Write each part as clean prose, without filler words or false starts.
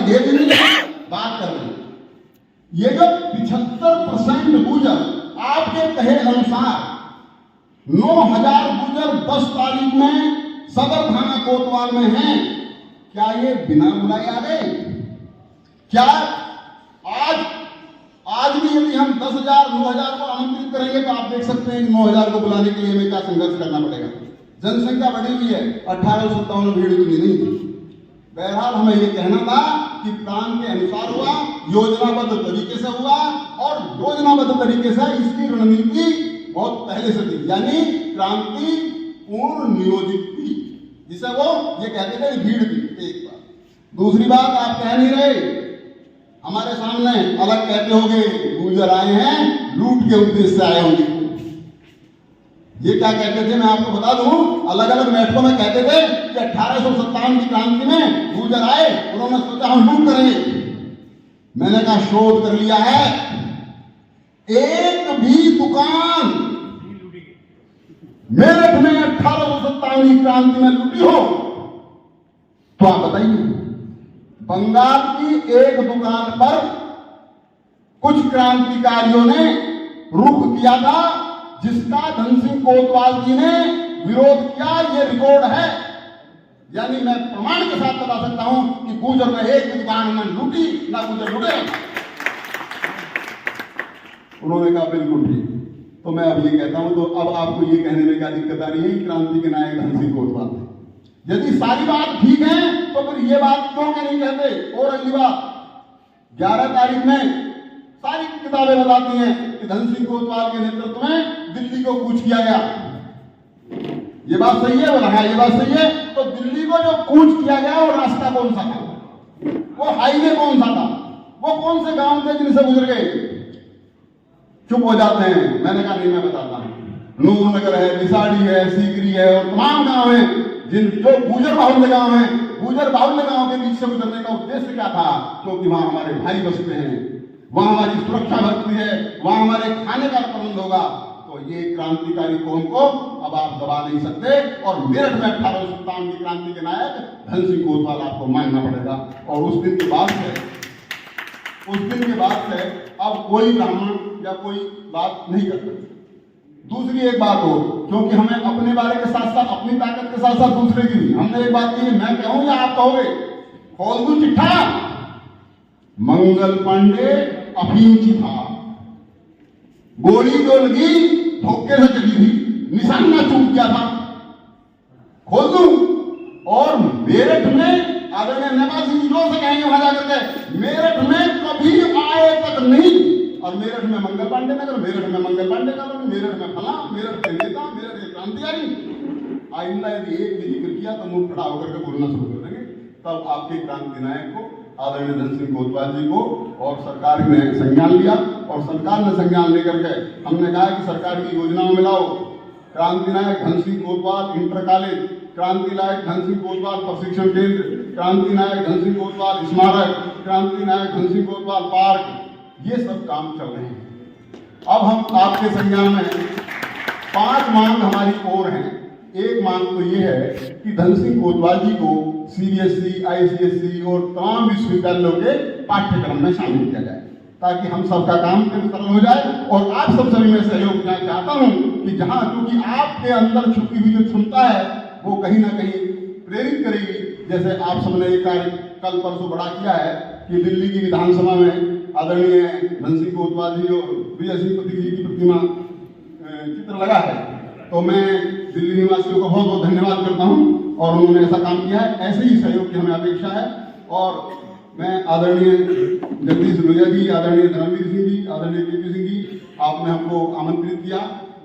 ढेर नहीं बात कर रहे हैं। ये जो 75% गुजर आपके कहे अनुसार 9000 गुजर 10 तारीख में सदर थाना कोतवाल में हैं, क्या ये बिना बुलाए आ गए? क्या आज भी यदि हम 10,000 9,000 को आमंत्रित करेंगे तो आप देख सकते हैं कि 9,000 को बुलाने के लिए हमें क्या संघर्ष करना पड़ेगा। जनसंख्या बढ़ी हुई है, 1857 में भीड़ उतनी नहीं थी। बहरहाल हमें ये कहना था कि प्लान के अनुसार हुआ, योजनाबद्ध तरीके से हुआ, और योजनाबद्ध तरीके से इसकी रणनीति बहुत पहले से थी, यानी क्रांति पूर्ण नियोजित थी, जिसे वो ये कहते थे भीड़ थी। एक बात। दूसरी बात, आप कह नहीं रहे, हमारे सामने अलग कहते होंगे गुजर आए हैं लूट के उद्देश्य से आए होंगे। ये क्या कहते थे मैं आपको बता दूं, अलग अलग बैठकों में कहते थे कि 1857 की क्रांति में गुजर आए, उन्होंने सोचा हम लूट करेंगे। मैंने कहा शोध कर लिया है, एक भी दुकान मेरठ में 1857 की क्रांति में लूटी हो तो आप बताइए। बंगाल की एक दुकान पर कुछ क्रांतिकारियों ने रुख किया था, जिसका धन सिंह कोतवाल जी ने विरोध किया, ये रिकॉर्ड है। यानी मैं प्रमाण के साथ बता सकता हूं कि गुजर ने एक दुकान में लूटी ना गुजर लूटे। उन्होंने कहा बिल्कुल ठीक। तो मैं अब ये कहता हूं, तो अब आपको ये कहने में क्या दिक्कत आ रही है क्रांति के नायक धन सिंह कोतवाल थे? यदि सारी बात ठीक है तो फिर ये बात क्यों नहीं कहते? और अगली बात, 11 तारीख में सारी किताबें बताती हैं कि धन सिंह कोतवाल के नेतृत्व में दिल्ली को कूच किया गया। ये बात सही है? बोला हाँ ये बात सही है। तो दिल्ली को जो कूच किया गया वो रास्ता कौन सा था? वो हाईवे कौन सा था? वो कौन से गांव थे जिनसे गुजर गए? चुप हो जाते हैं। मैंने कहा नहीं, मैं बताता हूं। नूरनगर है, बिसाड़ी है, सीकरी है, और तमाम गांव हैं जिन जो गुजर बाहुल्य गांव हैं। गुजर बाहुल्य गांव के बीच से गुजरने का उद्देश्य क्या था? क्योंकि वहां हमारे भाई बसते हैं, वहां हमारी सुरक्षा बढ़ती है, वहां हमारे खाने का प्रबंध होगा। तो ये क्रांतिकारी कौम को अब आप दबा नहीं सकते। और मेरठ में 1857 की क्रांति के नायक धन सिंह कोतवाल आपको मानना पड़ेगा। और उस दिन के बाद से अब कोई ब्राह्मण या कोई बात नहीं कर सकते। दूसरी एक बात हो, क्योंकि हमें अपने बारे के साथ साथ अपनी ताकत के साथ साथ दूसरे की भी, हमने एक बात की, मैं कहूं या आप कहोगे, खोल दूं चिट्ठा, मंगल पांडे अफीम था, गोली जो लगी धोखे से चली थी, निशाना चूक गया था, खोल दूं। और मेरठ में आदरणीय नेता सिंह जी जोर से कहेंगे वहां जाकर के, मेरठ में कभी आए तक नहीं। और मेरठ में मंगल पांडे नगर, मेरठ में मंगल पांडे कॉलोनी, मेरठ में फला, मेरठ के नेता, मेरठ के क्रांतिकारी। आइंदा यदि एक भी जिक्र किया तो मुंह खड़ा होकर के बोलना शुरू कर देंगे। तब आपके क्रांति नायक को, आदरणीय धन सिंह कोतवाल जी को और सरकार ने संज्ञान लिया। और सरकार ने संज्ञान लेकर के हमने कहा कि सरकार की योजनाओं में लाओ क्रांति नायक धन सिंह कोतवाल इंटर कॉलेज, क्रांति नायक धन सिंह कोतवाल प्रशिक्षण केंद्र, क्रांति नायक धन सिंह कोतवाल स्मारक, क्रांति नायक धन सिंह कोतवाल पार्क, ये सब काम चल रहे हैं। अब हम आपके संज्ञान में 5 मांग हमारी और हैं। एक मांग तो ये है कि धन सिंह कोतवाल जी को CBSE, ICSE और तमाम विश्वविद्यालयों के पाठ्यक्रम में शामिल किया जाए, ताकि हम सबका काम सरल हो जाए। और आप सब सभी में सहयोग चाहता हूं कि जहां, क्योंकि आपके अंदर छुपी हुई जो क्षमता है वो कहीं ना कहीं प्रेरित करेगी। जैसे आप सबने एक कार्य कल परसों बड़ा किया है कि दिल्ली की विधानसभा में आदरणीय धन सिंह कोतवाल जी और विजय सिंह पति जी की प्रतिमा चित्र लगा है। तो मैं दिल्ली निवासियों को बहुत बहुत धन्यवाद करता हूं, और उन्होंने ऐसा काम किया है। ऐसे ही सहयोग की हमें अपेक्षा है। और मैं आदरणीय जगदीश लोहिया जी, आदरणीय धर्मवीर सिंह जी, आदरणीय KP सिंह जी, आपने हमको आमंत्रित किया।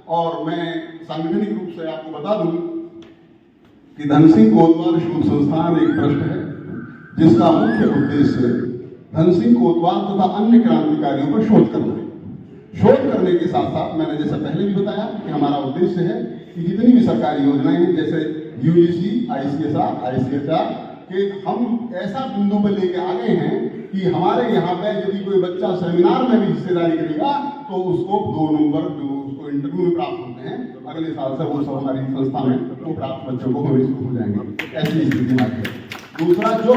और मैं सांगठनिक रूप से आपको बता दूं कि धन सिंह कोतवाल शोध संस्थान एक ट्रस्ट है जिसका मुख्य उद्देश्य धन सिंह कोतवाल तथा अन्य क्रांतिकारियों पर शोध करना है। शोध करने के साथ साथ मैंने जैसे पहले भी बताया कि हमारा उद्देश्य है कि जितनी भी सरकारी योजनाएं हैं, जैसे UGC, ICSR, ICHR, कि हम ऐसा बिंदु पर लेके आ गए हैं कि हमारे यहाँ पे यदि कोई बच्चा सेमिनार में भी हिस्सेदारी करेगा तो उसको 2 नंबर जो उसको इंटरव्यू में प्राप्त होते हैं, अगले साल से वो सब हमारी संस्था में वो प्राप्त बच्चों को हमें हो जाएंगे। ऐसी स्थिति है। दूसरा, जो